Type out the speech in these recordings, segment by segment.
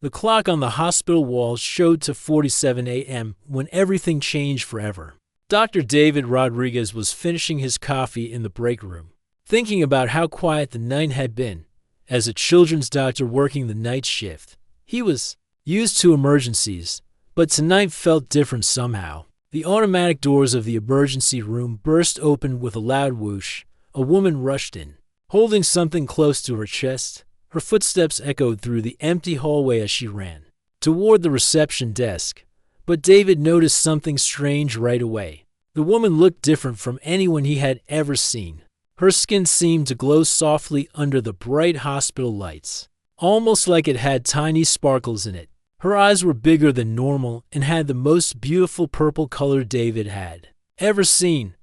The clock on the hospital wall showed to 47 a.m. when everything changed forever. Dr. David Rodriguez was finishing his coffee in the break room, thinking about how quiet the night had been. As a children's doctor working the night shift, he was used to emergencies, but tonight felt different somehow. The automatic doors of the emergency room burst open with a loud whoosh. A woman rushed in, holding something close to her chest. Her footsteps echoed through the empty hallway as she ran toward the reception desk. But David noticed something strange right away. The woman looked different from anyone he had ever seen. Her skin seemed to glow softly under the bright hospital lights, almost like it had tiny sparkles in it. Her eyes were bigger than normal and had the most beautiful purple color David had ever seen.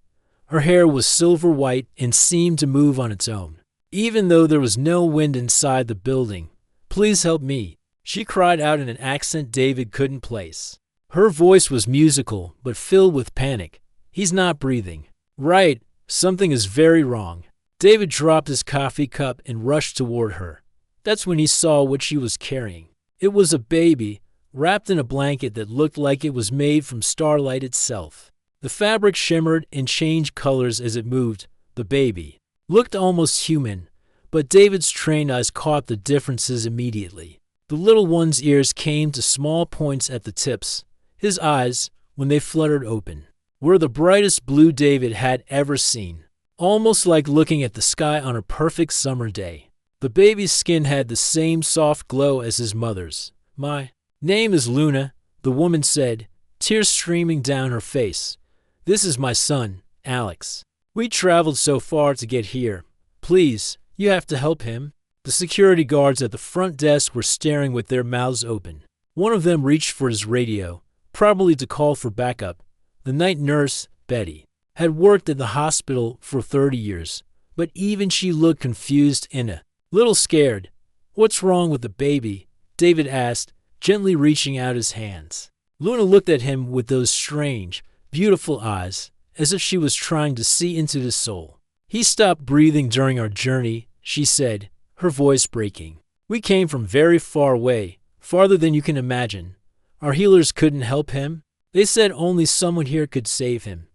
Her hair was silver white and seemed to move on its own, even though there was no wind inside the building. "Please help me," she cried out in an accent David couldn't place. Her voice was musical but filled with panic. "He's not breathing. Right, something is very wrong." David dropped his coffee cup and rushed toward her. That's when he saw what she was carrying. It was a baby, wrapped in a blanket that looked like it was made from starlight itself. The fabric shimmered and changed colors as it moved. The baby looked almost human, but David's trained eyes caught the differences immediately. The little one's ears came to small points at the tips. His eyes, when they fluttered open, were the brightest blue David had ever seen, almost like looking at the sky on a perfect summer day. The baby's skin had the same soft glow as his mother's. "My name is Luna," the woman said, tears streaming down her face. "This is my son, Alex. We traveled so far to get here. Please, you have to help him." The security guards at the front desk were staring with their mouths open. One of them reached for his radio, probably to call for backup. The night nurse, Betty, had worked at the hospital for 30 years, but even she looked confused and a little scared. "What's wrong with the baby?" David asked, gently reaching out his hands. Luna looked at him with those strange, beautiful eyes, as if she was trying to see into his soul. "He stopped breathing during our journey," she said, her voice breaking. "We came from very far away, farther than you can imagine. Our healers couldn't help him. They said only someone here could save him."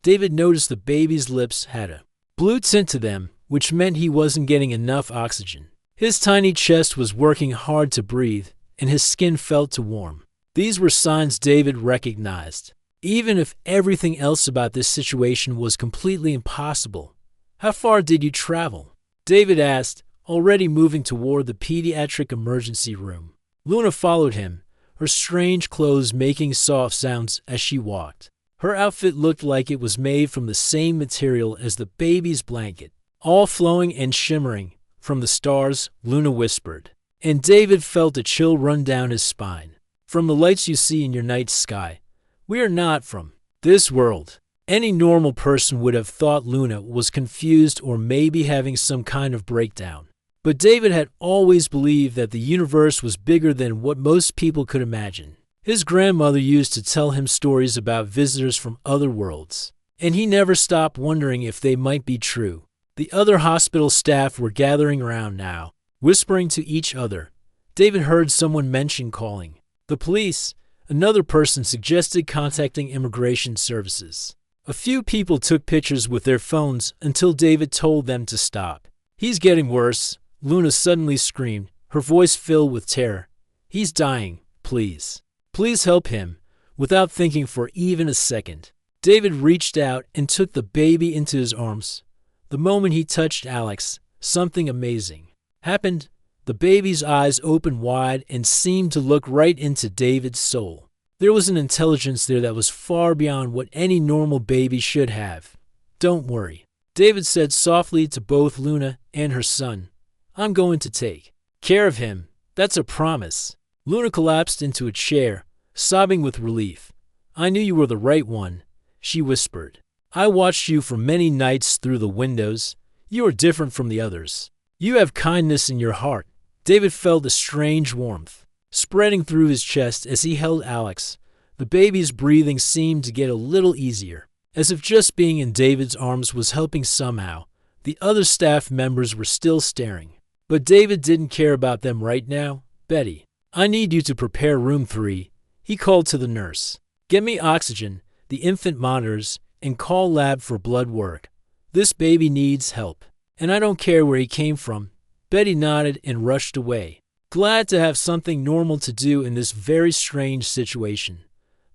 David noticed the baby's lips had a blue tint to them, which meant he wasn't getting enough oxygen. His tiny chest was working hard to breathe, and his skin felt too warm. These were signs David recognized, even if everything else about this situation was completely impossible. "How far did you travel?" David asked, already moving toward the pediatric emergency room. Luna followed him, her strange clothes making soft sounds as she walked. Her outfit looked like it was made from the same material as the baby's blanket, all flowing and shimmering. "From the stars," Luna whispered, and David felt a chill run down his spine. "From the lights you see in your night sky. We are not from this world." Any normal person would have thought Luna was confused or maybe having some kind of breakdown. But David had always believed that the universe was bigger than what most people could imagine. His grandmother used to tell him stories about visitors from other worlds, and he never stopped wondering if they might be true. The other hospital staff were gathering around now, whispering to each other. David heard someone mention calling the police. Another person suggested contacting immigration services. A few people took pictures with their phones until David told them to stop. "He's getting worse," Luna suddenly screamed, her voice filled with terror. "He's dying. Please. Please help him." Without thinking for even a second, David reached out and took the baby into his arms. The moment he touched Alex, something amazing happened. The baby's eyes opened wide and seemed to look right into David's soul. There was an intelligence there that was far beyond what any normal baby should have. "Don't worry," David said softly to both Luna and her son. "I'm going to take care of him. That's a promise." Luna collapsed into a chair, sobbing with relief. "I knew you were the right one," she whispered. "I watched you for many nights through the windows. You are different from the others. You have kindness in your heart." David felt a strange warmth spreading through his chest as he held Alex. The baby's breathing seemed to get a little easier, as if just being in David's arms was helping somehow. The other staff members were still staring, but David didn't care about them right now. "Betty, I need you to prepare room 3. He called to the nurse. Get me oxygen, the infant monitors, and call lab for blood work. This baby needs help. And I don't care where he came from. Betty nodded and rushed away, glad to have something normal to do in this very strange situation.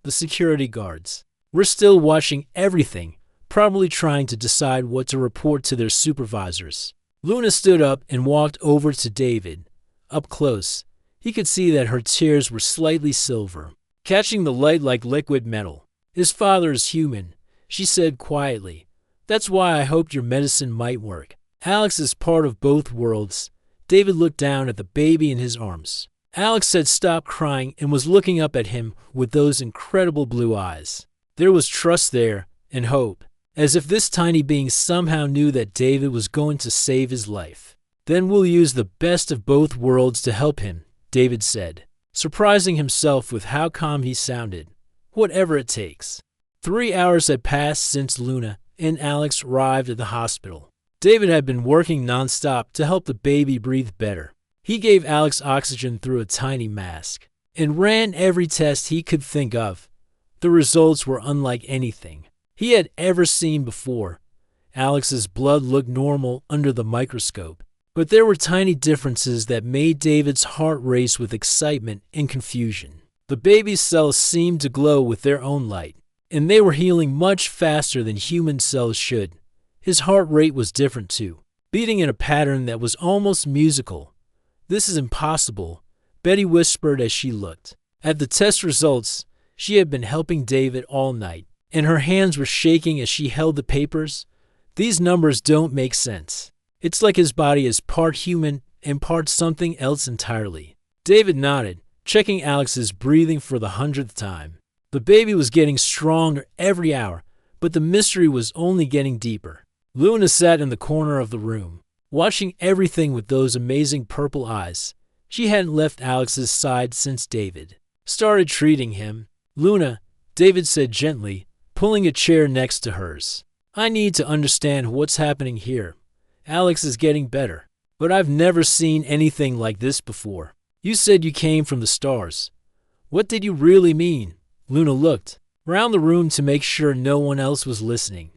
The security guards were still watching everything, probably trying to decide what to report to their supervisors. Luna stood up and walked over to David. Up close, he could see that her tears were slightly silver, catching the light like liquid metal. His father is human, she said quietly. That's why I hoped your medicine might work. Alex is part of both worlds. David looked down at the baby in his arms. Alex had stopped crying and was looking up at him with those incredible blue eyes. There was trust there and hope, as if this tiny being somehow knew that David was going to save his life. Then we'll use the best of both worlds to help him, David said, surprising himself with how calm he sounded. Whatever it takes. 3 hours had passed since Luna and Alex arrived at the hospital. David had been working nonstop to help the baby breathe better. He gave Alex oxygen through a tiny mask and ran every test he could think of. The results were unlike anything he had ever seen before. Alex's blood looked normal under the microscope, but there were tiny differences that made David's heart race with excitement and confusion. The baby's cells seemed to glow with their own light, and they were healing much faster than human cells should. His heart rate was different too, beating in a pattern that was almost musical. This is impossible, Betty whispered as she looked at the test results. She had been helping David all night, and her hands were shaking as she held the papers. These numbers don't make sense. It's like his body is part human and part something else entirely. David nodded, checking Alex's breathing for the 100th time. The baby was getting stronger every hour, but the mystery was only getting deeper. Luna sat in the corner of the room, watching everything with those amazing purple eyes. She hadn't left Alex's side since David started treating him. Luna, David said gently, pulling a chair next to hers. I need to understand what's happening here. Alex is getting better, but I've never seen anything like this before. You said you came from the stars. What did you really mean? Luna looked around the room to make sure no one else was listening.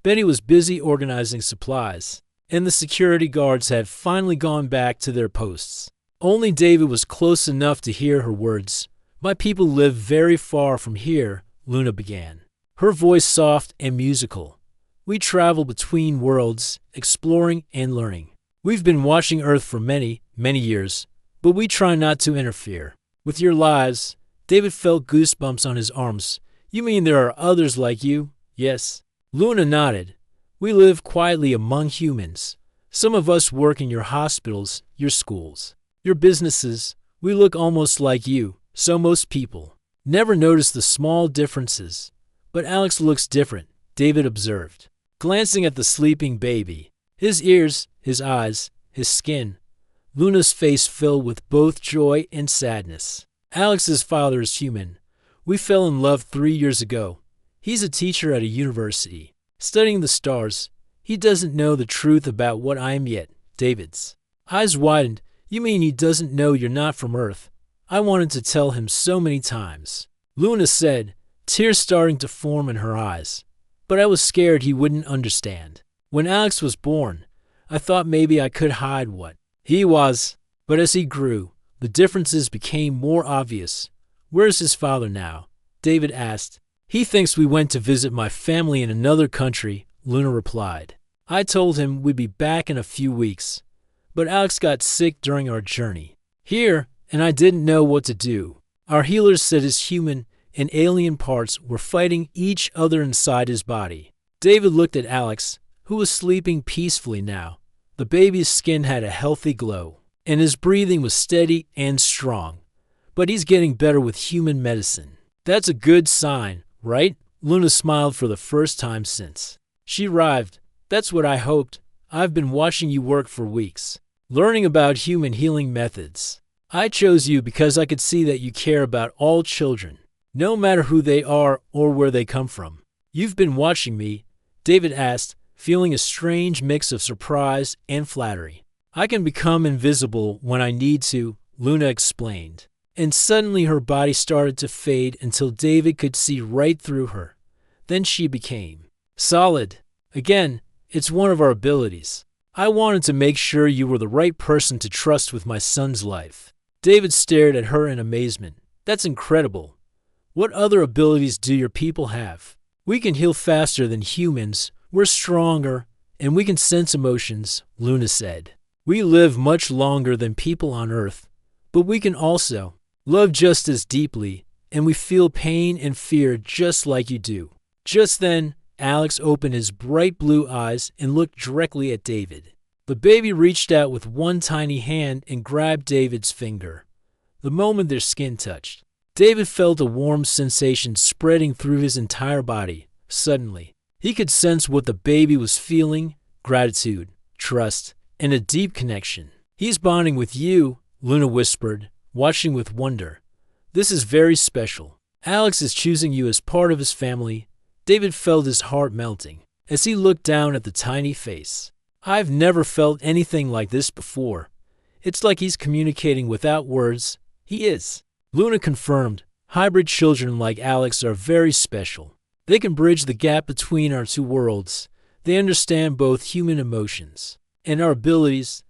Betty was busy organizing supplies, and the security guards had finally gone back to their posts. Only David was close enough to hear her words. My people live very far from here, Luna began, her voice soft and musical. We travel between worlds, exploring and learning. We've been watching Earth for many, many years, but we try not to interfere with your lives. David felt goosebumps on his arms. You mean there are others like you? Yes. Luna nodded. We live quietly among humans. Some of us work in your hospitals, your schools, your businesses. We look almost like you, so most people never notice the small differences. But Alex looks different, David observed, glancing at the sleeping baby. His ears, his eyes, his skin. Luna's face filled with both joy and sadness. Alex's father is human. We fell in love 3 years ago. He's a teacher at a university, studying the stars. He doesn't know the truth about what I am yet. David's eyes widened. You mean he doesn't know you're not from Earth? I wanted to tell him so many times, Luna said, tears starting to form in her eyes. But I was scared he wouldn't understand. When Alex was born, I thought maybe I could hide what he was. But as he grew, the differences became more obvious. Where's his father now? David asked. He thinks we went to visit my family in another country, Luna replied. I told him we'd be back in a few weeks. But Alex got sick during our journey here, and I didn't know what to do. Our healers said his human and alien parts were fighting each other inside his body. David looked at Alex, who was sleeping peacefully now. The baby's skin had a healthy glow, and his breathing was steady and strong. But he's getting better with human medicine. That's a good sign, right? Luna smiled for the first time since she arrived. That's what I hoped. I've been watching you work for weeks, learning about human healing methods. I chose you because I could see that you care about all children, no matter who they are or where they come from. You've been watching me? David asked, feeling a strange mix of surprise and flattery. I can become invisible when I need to, Luna explained. and suddenly her body started to fade until David could see right through her. Then she became solid. Again, it's one of our abilities. I wanted to make sure you were the right person to trust with my son's life. David stared at her in amazement. That's incredible. What other abilities do your people have? We can heal faster than humans, we're stronger, and we can sense emotions, Luna said. We live much longer than people on Earth, but we can also love just as deeply, and we feel pain and fear just like you do. Just then, Alex opened his bright blue eyes and looked directly at David. The baby reached out with one tiny hand and grabbed David's finger. The moment their skin touched, David felt a warm sensation spreading through his entire body. Suddenly, he could sense what the baby was feeling: gratitude, trust, and a deep connection. He's bonding with you, Luna whispered, watching with wonder. This is very special. Alex is choosing you as part of his family. David felt his heart melting as he looked down at the tiny face. I've never felt anything like this before. It's like he's communicating without words. He is. Luna confirmed. Hybrid children like Alex are very special. They can bridge the gap between our two worlds. They understand both human emotions and our abilities.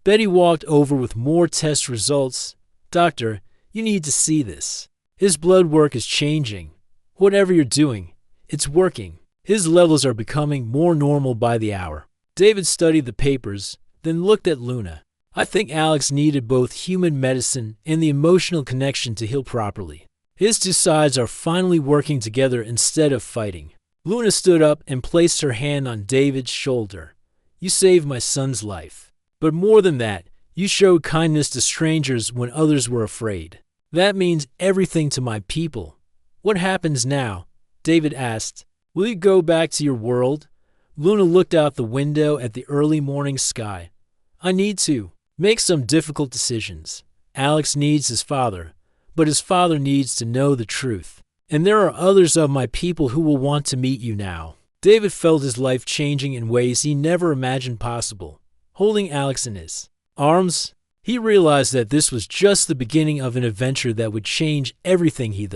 Betty walked over with more test results. Doctor, you need to see this. His blood work is changing. Whatever you're doing, it's working. His levels are becoming more normal by the hour. David studied the papers, then looked at Luna. I think Alex needed both human medicine and the emotional connection to heal properly. His two sides are finally working together instead of fighting. Luna stood up and placed her hand on David's shoulder. You saved my son's life. But more than that, you showed kindness to strangers when others were afraid. That means everything to my people. What happens now? David asked. Will you go back to your world? Luna looked out the window at the early morning sky. I need to make some difficult decisions. Alex needs his father, but his father needs to know the truth. And there are others of my people who will want to meet you now. David felt his life changing in ways he never imagined possible. Holding Alex in his arms, he realized that this was just the beginning of an adventure that would change everything he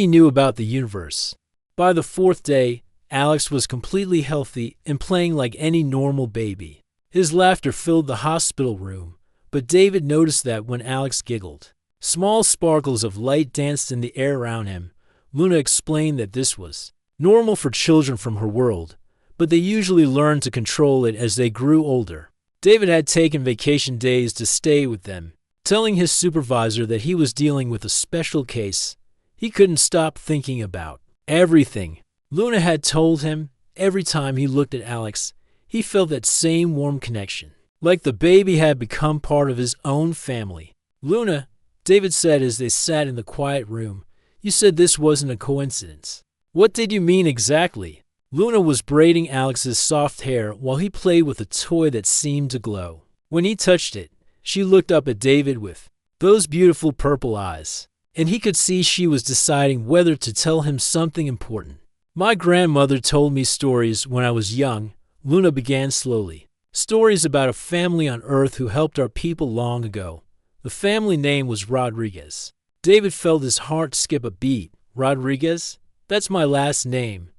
knew about the universe. By the fourth day, Alex was completely healthy and playing like any normal baby. His laughter filled the hospital room, but David noticed that when Alex giggled, small sparkles of light danced in the air around him. Luna explained that this was normal for children from her world, but they usually learned to control it as they grew older. David had taken vacation days to stay with them, telling his supervisor that he was dealing with a special case. He couldn't stop thinking about everything Luna had told him. Every time he looked at Alex, he felt that same warm connection, like the baby had become part of his own family. Luna, David said as they sat in the quiet room, you said this wasn't a coincidence. What did you mean exactly? Luna was braiding Alex's soft hair while he played with a toy that seemed to glow. When he touched it, she looked up at David with those beautiful purple eyes, and he could see she was deciding whether to tell him something important. My grandmother told me stories when I was young, Luna began slowly. Stories about a family on Earth who helped our people long ago. The family name was Rodriguez. David felt his heart skip a beat. Rodriguez? That's my last name.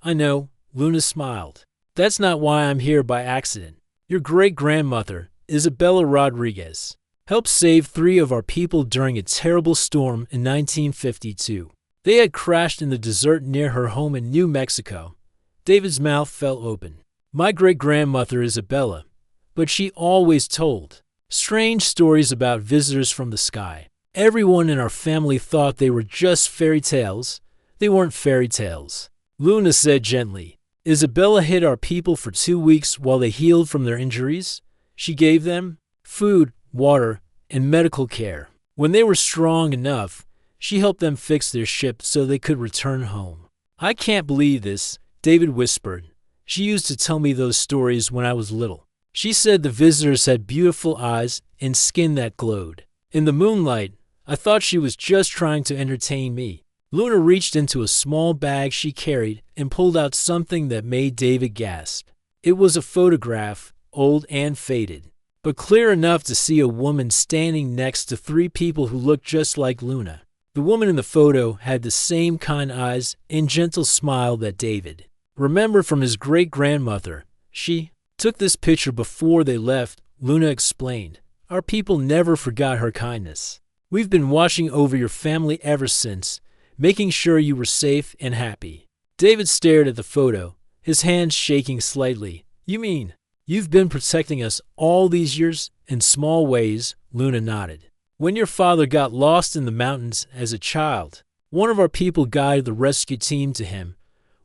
I know, Luna smiled. That's not why I'm here by accident. Your great-grandmother, Isabella Rodriguez, helped save 3 of our people during a terrible storm in 1952. They had crashed in the desert near her home in New Mexico. David's mouth fell open. My great-grandmother Isabella, but she always told strange stories about visitors from the sky. Everyone in our family thought they were just fairy tales. They weren't fairy tales. Luna said gently. Isabella hid our people for 2 weeks while they healed from their injuries. She gave them food, water, and medical care. When they were strong enough, she helped them fix their ship so they could return home. I can't believe this, David whispered. She used to tell me those stories when I was little. She said the visitors had beautiful eyes and skin that glowed. In the moonlight, I thought she was just trying to entertain me. Luna reached into a small bag she carried and pulled out something that made David gasp. It was a photograph, old and faded, but clear enough to see a woman standing next to three people who looked just like Luna. The woman in the photo had the same kind eyes and gentle smile that David remembered from his great-grandmother. She took this picture before they left, Luna explained. Our people never forgot her kindness. We've been watching over your family ever since, making sure you were safe and happy. David stared at the photo, his hands shaking slightly. You mean you've been protecting us all these years? In small ways, Luna nodded. When your father got lost in the mountains as a child, one of our people guided the rescue team to him.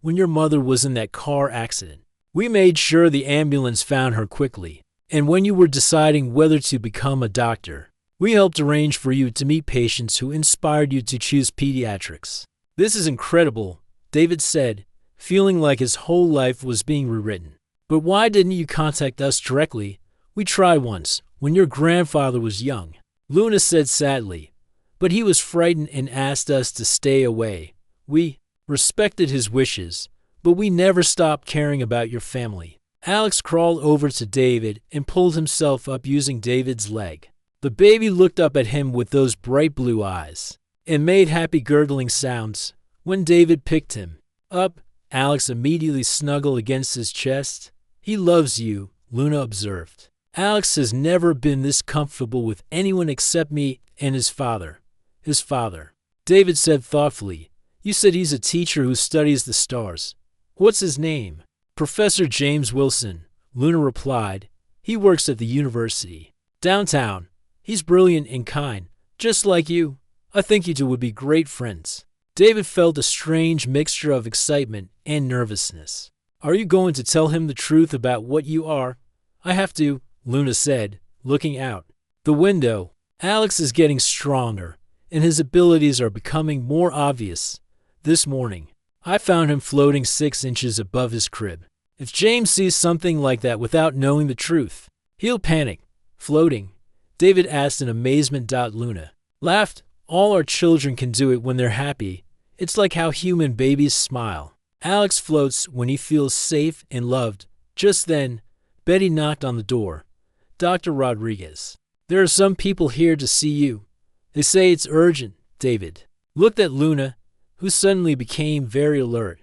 When your mother was in that car accident, we made sure the ambulance found her quickly. And when you were deciding whether to become a doctor, we helped arrange for you to meet patients who inspired you to choose pediatrics. This is incredible, David said, feeling like his whole life was being rewritten. But why didn't you contact us directly? We tried once, when your grandfather was young. Luna said sadly, but he was frightened and asked us to stay away. We respected his wishes, but we never stopped caring about your family. Alex crawled over to David and pulled himself up using David's leg. The baby looked up at him with those bright blue eyes and made happy gurgling sounds. When David picked him up, Alex immediately snuggled against his chest. He loves you, Luna observed. Alex has never been this comfortable with anyone except me and his father. His father, David said thoughtfully. You said he's a teacher who studies the stars. What's his name? Professor James Wilson, Luna replied. He works at the university downtown. He's brilliant and kind, just like you. I think you two would be great friends. David felt a strange mixture of excitement and nervousness. Are you going to tell him the truth about what you are? I have to, Luna said, looking out the window. Alex is getting stronger, and his abilities are becoming more obvious. This morning, I found him floating 6 inches above his crib. If James sees something like that without knowing the truth, he'll panic. Floating? David asked in amazement. Luna laughed. All our children can do it when they're happy. It's like how human babies smile. Alex floats when he feels safe and loved. Just then, Betty knocked on the door. Dr. Rodriguez, there are some people here to see you. They say it's urgent. David looked at Luna, who suddenly became very alert.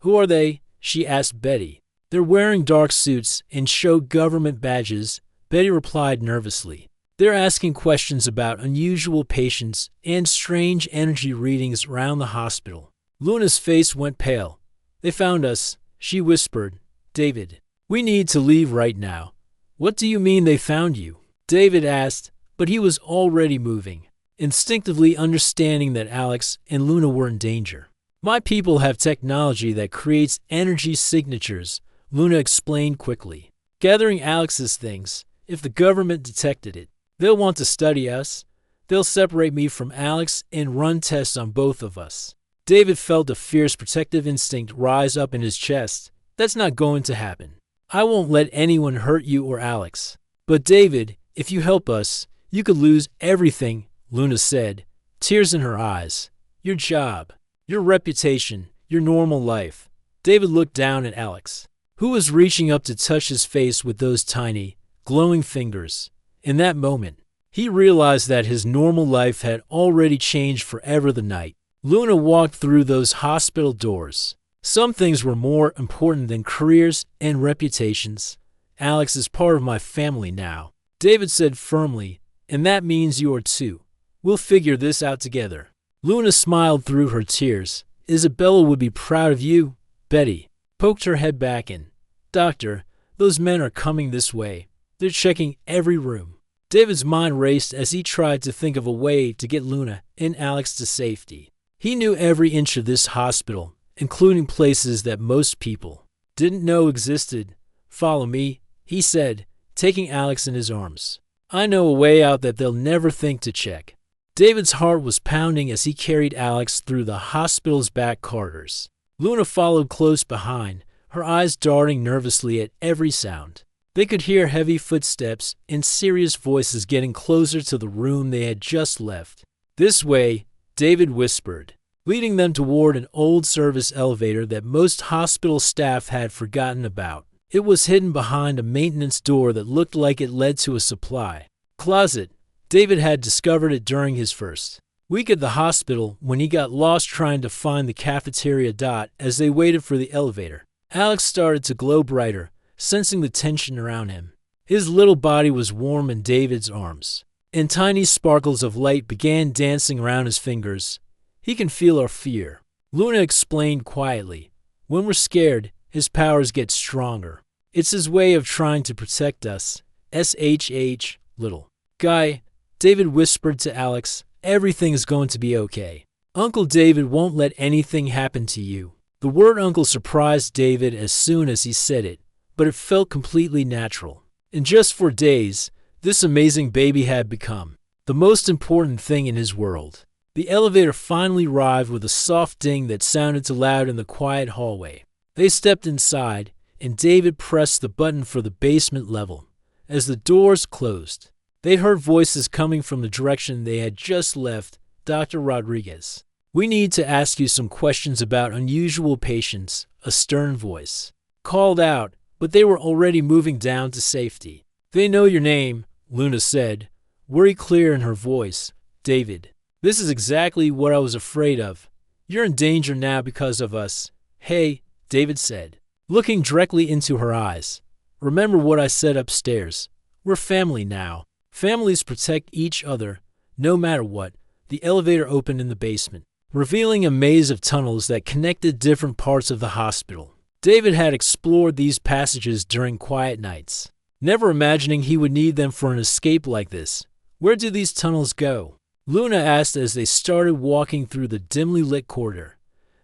Who are they? She asked Betty. They're wearing dark suits and show government badges, Betty replied nervously. They're asking questions about unusual patients and strange energy readings around the hospital. Luna's face went pale. They found us, she whispered. David, we need to leave right now. What do you mean they found you? David asked, but he was already moving, instinctively understanding that Alex and Luna were in danger. My people have technology that creates energy signatures, Luna explained quickly. Gathering Alex's things, if the government detected it, they'll want to study us. They'll separate me from Alex and run tests on both of us. David felt a fierce protective instinct rise up in his chest. That's not going to happen. I won't let anyone hurt you or Alex. But David, if you help us, you could lose everything, Luna said, tears in her eyes. Your job, your reputation, your normal life. David looked down at Alex, who was reaching up to touch his face with those tiny, glowing fingers. In that moment, he realized that his normal life had already changed forever. The night Luna walked through those hospital doors, some things were more important than careers and reputations. Alex is part of my family now, David said firmly, and that means you are too. We'll figure this out together. Luna smiled through her tears. Isabella would be proud of you. Betty poked her head back in. Doctor, those men are coming this way. They're checking every room. David's mind raced as he tried to think of a way to get Luna and Alex to safety. He knew every inch of this hospital, including places that most people didn't know existed. Follow me, he said, taking Alex in his arms. I know a way out that they'll never think to check. David's heart was pounding as he carried Alex through the hospital's back corridors. Luna followed close behind, her eyes darting nervously at every sound. They could hear heavy footsteps and serious voices getting closer to the room they had just left. This way, David whispered, leading them toward an old service elevator that most hospital staff had forgotten about. It was hidden behind a maintenance door that looked like it led to a supply closet. David had discovered it during his first week at the hospital when he got lost trying to find the cafeteria. As they waited for the elevator, Alex started to glow brighter, sensing the tension around him. His little body was warm in David's arms, and tiny sparkles of light began dancing around his fingers. He can feel our fear, Luna explained quietly. When we're scared, his powers get stronger. It's his way of trying to protect us. SHH, little guy, David whispered to Alex. Everything's going to be okay. Uncle David won't let anything happen to you. The word uncle surprised David as soon as he said it, but it felt completely natural. In just 4 days, this amazing baby had become the most important thing in his world. The elevator finally arrived with a soft ding that sounded too loud in the quiet hallway. They stepped inside, and David pressed the button for the basement level. As the doors closed, they heard voices coming from the direction they had just left. Dr. Rodriguez, we need to ask you some questions about unusual patients, a stern voice called out, but they were already moving down to safety. They know your name, Luna said, worry clear in her voice. David, this is exactly what I was afraid of. You're in danger now because of us. Hey, David said, looking directly into her eyes. Remember what I said upstairs. We're family now. Families protect each other, no matter what. The elevator opened in the basement, revealing a maze of tunnels that connected different parts of the hospital. David had explored these passages during quiet nights, never imagining he would need them for an escape like this. Where do these tunnels go? Luna asked as they started walking through the dimly lit corridor.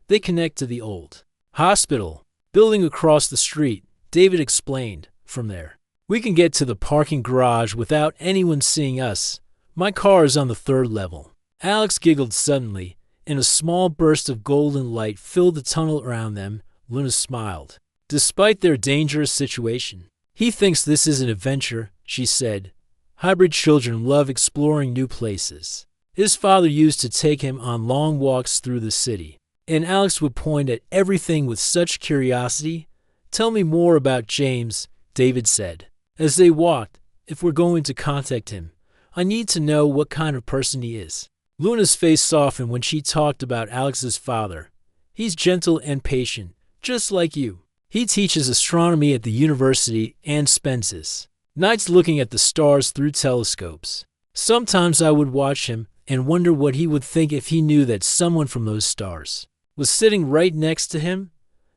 They connect to the old hospital building across the street, David explained. From there, we can get to the parking garage without anyone seeing us. My car is on the 3rd level. Alex giggled suddenly, and a small burst of golden light filled the tunnel around them. Luna smiled. Despite their dangerous situation, he thinks this is an adventure, she said. Hybrid children love exploring new places. His father used to take him on long walks through the city, and Alex would point at everything with such curiosity. Tell me more about James, David said. As they walked, if we're going to contact him, I need to know what kind of person he is. Luna's face softened when she talked about Alex's father. He's gentle and patient, just like you. He teaches astronomy at the university and spends his nights looking at the stars through telescopes. Sometimes I would watch him and wonder what he would think if he knew that someone from those stars was sitting right next to him.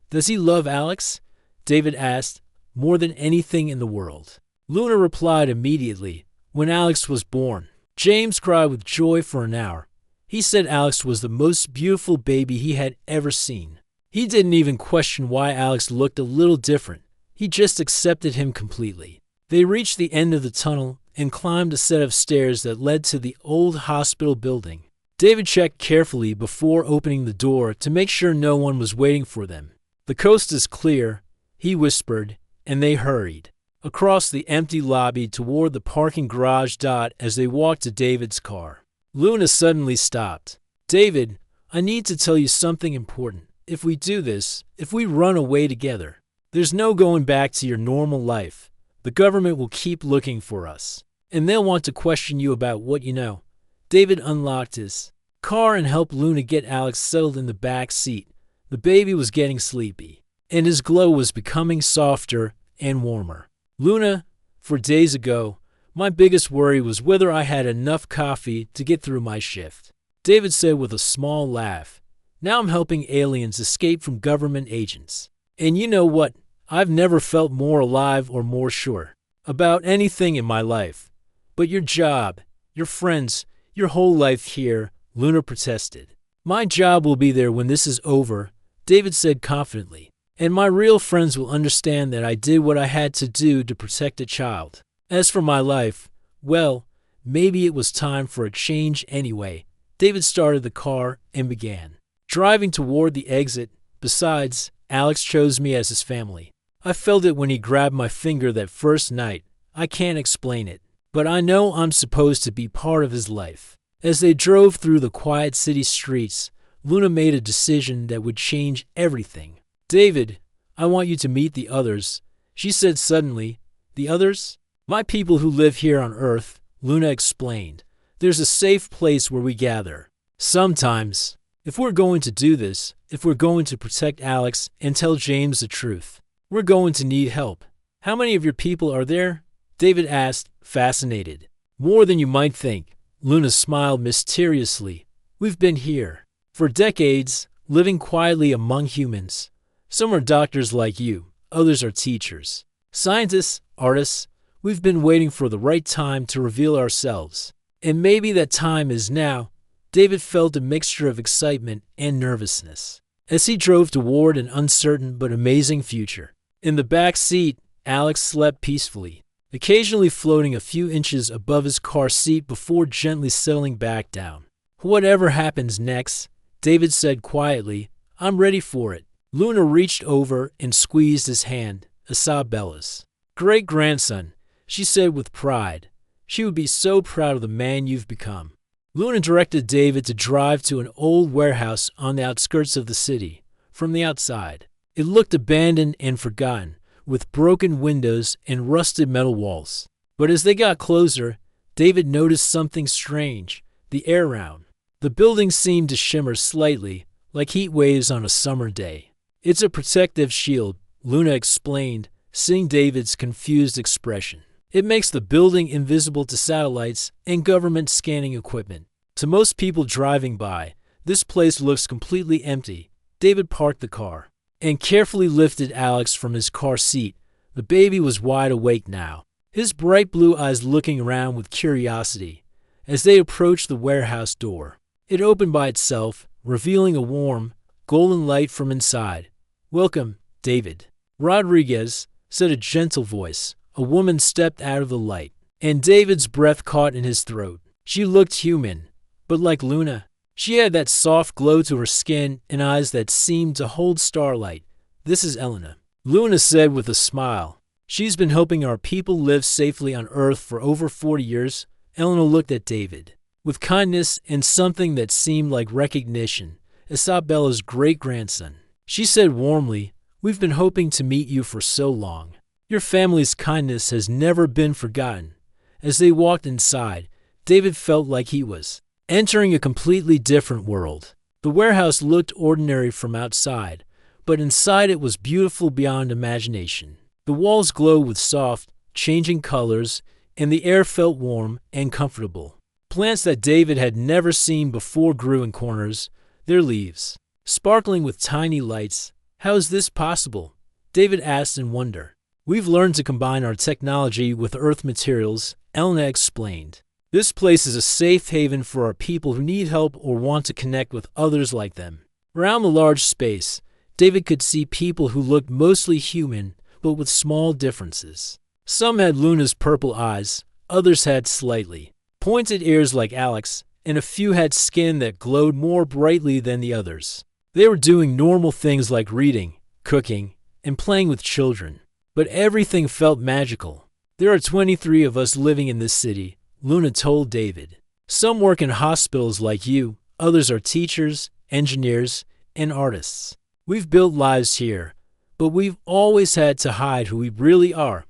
Does he love Alex? David asked. More than anything in the world. Luna replied immediately. When Alex was born, James cried with joy for an hour. He said Alex was the most beautiful baby he had ever seen. He didn't even question why Alex looked a little different. He just accepted him completely. They reached the end of the tunnel and climbed a set of stairs that led to the old hospital building. David checked carefully before opening the door to make sure no one was waiting for them. The coast is clear, he whispered, and they hurried across the empty lobby toward the parking garage. As they walked to David's car, Luna suddenly stopped. David, I need to tell you something important. If we do this, if we run away together, there's no going back to your normal life. The government will keep looking for us, and they'll want to question you about what you know. David unlocked his car and helped Luna get Alex settled in the back seat. The baby was getting sleepy, and his glow was becoming softer and warmer. Luna, 4 days ago, my biggest worry was whether I had enough coffee to get through my shift, David said with a small laugh. Now I'm helping aliens escape from government agents. And you know what? I've never felt more alive or more sure about anything in my life. But your job, your friends, your whole life here, Luna protested. My job will be there when this is over, David said confidently. And my real friends will understand that I did what I had to do to protect a child. As for my life, well, maybe it was time for a change anyway. David started the car and began driving toward the exit. Besides, Alex chose me as his family. I felt it when he grabbed my finger that first night. I can't explain it, but I know I'm supposed to be part of his life. As they drove through the quiet city streets, Luna made a decision that would change everything. David, I want you to meet the others. she said suddenly. The others? My people who live here on Earth, Luna explained. There's a safe place where we gather. Sometimes, if we're going to do this, if we're going to protect Alex and tell James the truth, we're going to need help. How many of your people are there? David asked, fascinated. More than you might think. Luna smiled mysteriously. We've been here for decades, living quietly among humans. Some are doctors like you, others are teachers, scientists, artists. We've been waiting for the right time to reveal ourselves. And maybe that time is now. David felt a mixture of excitement and nervousness as he drove toward an uncertain but amazing future. In the back seat, Alex slept peacefully, occasionally floating a few inches above his car seat before gently settling back down. Whatever happens next, David said quietly, I'm ready for it. Luna reached over and squeezed his hand, Isabella's great-grandson, she said with pride. She would be so proud of the man you've become. Luna directed David to drive to an old warehouse on the outskirts of the city. From the outside, it looked abandoned and forgotten, with broken windows and rusted metal walls. But as they got closer, David noticed something strange. The air round. The building seemed to shimmer slightly, like heat waves on a summer day. It's a protective shield, Luna explained, seeing David's confused expression. It makes the building invisible to satellites and government scanning equipment. To most people driving by, this place looks completely empty. David parked the car and carefully lifted Alex from his car seat. The baby was wide awake now, his bright blue eyes looking around with curiosity. As they approached the warehouse door, it opened by itself, revealing a warm, golden light from inside. Welcome, David. Rodriguez, said a gentle voice. A woman stepped out of the light, and David's breath caught in his throat. She looked human, but like Luna. She had that soft glow to her skin and eyes that seemed to hold starlight. This is Elena, Luna said with a smile. She's been helping our people live safely on Earth for over 40 years. Elena looked at David with kindness and something that seemed like recognition. Isabella's great-grandson. She said warmly, We've been hoping to meet you for so long. Your family's kindness has never been forgotten. As they walked inside, David felt like he was entering a completely different world. The warehouse looked ordinary from outside, but inside it was beautiful beyond imagination. The walls glowed with soft, changing colors, and the air felt warm and comfortable. Plants that David had never seen before grew in corners, their leaves sparkling with tiny lights. How is this possible? David asked in wonder. We've learned to combine our technology with Earth materials, Elena explained. This place is a safe haven for our people who need help or want to connect with others like them. Around the large space, David could see people who looked mostly human, but with small differences. Some had Luna's purple eyes, others had slightly pointed ears like Alex, and a few had skin that glowed more brightly than the others. They were doing normal things like reading, cooking, and playing with children. But everything felt magical. There are 23 of us living in this city, Luna told David. Some work in hospitals like you, others are teachers, engineers, and artists. We've built lives here, but we've always had to hide who we really are.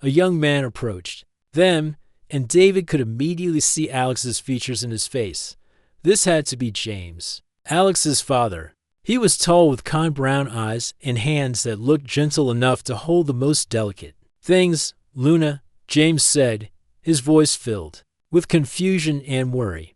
A young man approached them, and David could immediately see Alex's features in his face. This had to be James, Alex's father. He was tall with kind brown eyes and hands that looked gentle enough to hold the most delicate things. Luna, James said, his voice filled with confusion and worry.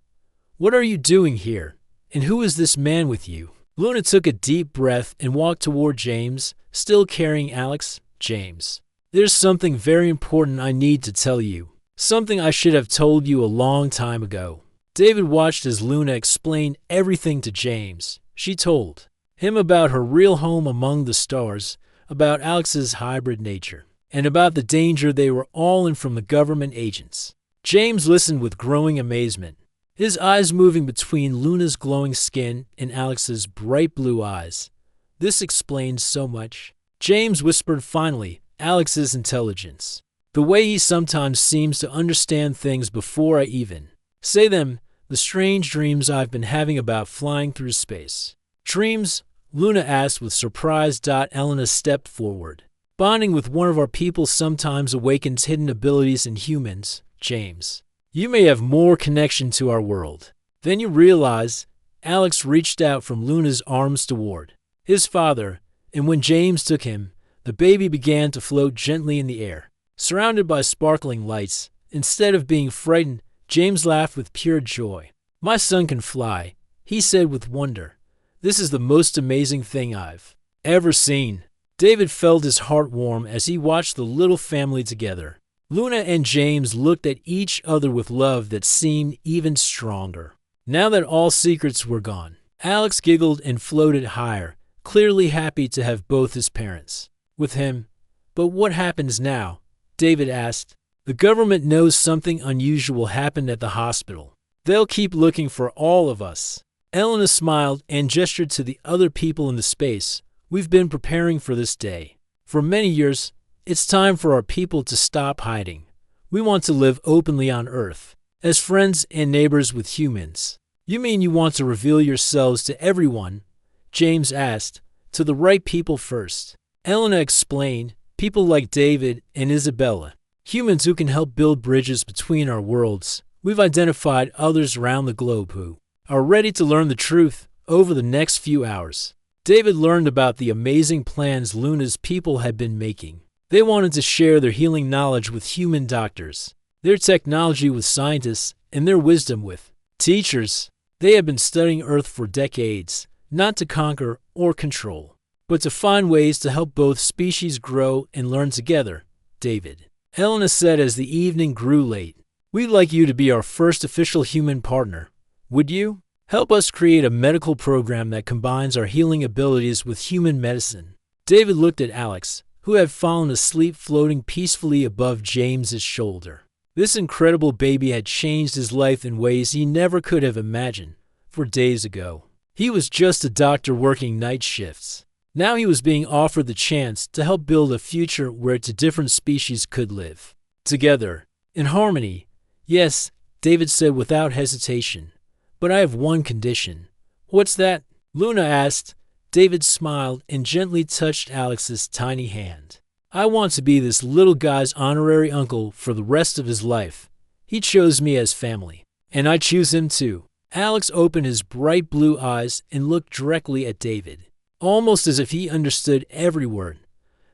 What are you doing here? And who is this man with you? Luna took a deep breath and walked toward James, still carrying Alex. James, there's something very important I need to tell you. Something I should have told you a long time ago. David watched as Luna explained everything to James. She told him about her real home among the stars, about Alex's hybrid nature, and about the danger they were all in from the government agents. James listened with growing amazement, his eyes moving between Luna's glowing skin and Alex's bright blue eyes. This explains so much. James whispered finally, Alex's intelligence. The way he sometimes seems to understand things before I even say them, the strange dreams I've been having about flying through space. Dreams? Luna asked with surprise. Elena stepped forward. Bonding with one of our people sometimes awakens hidden abilities in humans, James. You may have more connection to our world than you realize. Alex reached out from Luna's arms toward his father, and when James took him, the baby began to float gently in the air, surrounded by sparkling lights. Instead of being frightened, James laughed with pure joy. "My son can fly," he said with wonder. "This is the most amazing thing I've ever seen." David felt his heart warm as he watched the little family together. Luna and James looked at each other with love that seemed even stronger. Now that all secrets were gone, Alex giggled and floated higher, clearly happy to have both his parents with him. "But what happens now?" David asked. "The government knows something unusual happened at the hospital. They'll keep looking for all of us." Elena smiled and gestured to the other people in the space. "We've been preparing for this day for many years. It's time for our people to stop hiding. We want to live openly on Earth, as friends and neighbors with humans." "You mean you want to reveal yourselves to everyone?" James asked. "To the right people first," Elena explained. "People like David and Isabella. Humans who can help build bridges between our worlds. We've identified others around the globe who are ready to learn the truth over the next few hours." David learned about the amazing plans Luna's people had been making. They wanted to share their healing knowledge with human doctors, their technology with scientists, and their wisdom with teachers. They had been studying Earth for decades, not to conquer or control, but to find ways to help both species grow and learn together. "David," Elena said as the evening grew late, "we'd like you to be our first official human partner. Would you help us create a medical program that combines our healing abilities with human medicine?" David looked at Alex, who had fallen asleep floating peacefully above James's shoulder. This incredible baby had changed his life in ways he never could have imagined. For days ago, he was just a doctor working night shifts. Now he was being offered the chance to help build a future where two different species could live together, in harmony. "Yes," David said without hesitation, "but I have one condition." "What's that?" Luna asked. David smiled and gently touched Alex's tiny hand. "I want to be this little guy's honorary uncle for the rest of his life. He chose me as family, and I choose him too." Alex opened his bright blue eyes and looked directly at David, almost as if he understood every word.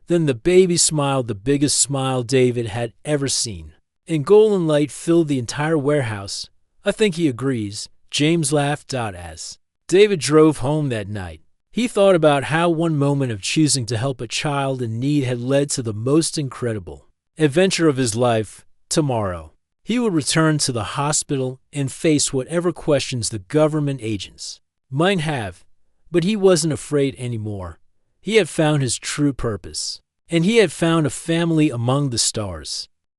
Then the baby smiled, the biggest smile David had ever seen, and golden light filled the entire warehouse. "I think he agrees," James laughed. As David drove home that night, he thought about how one moment of choosing to help a child in need had led to the most incredible adventure of his life. Tomorrow, he would return to the hospital and face whatever questions the government agents might have. But he wasn't afraid anymore. He had found his true purpose, and he had found a family among the stars.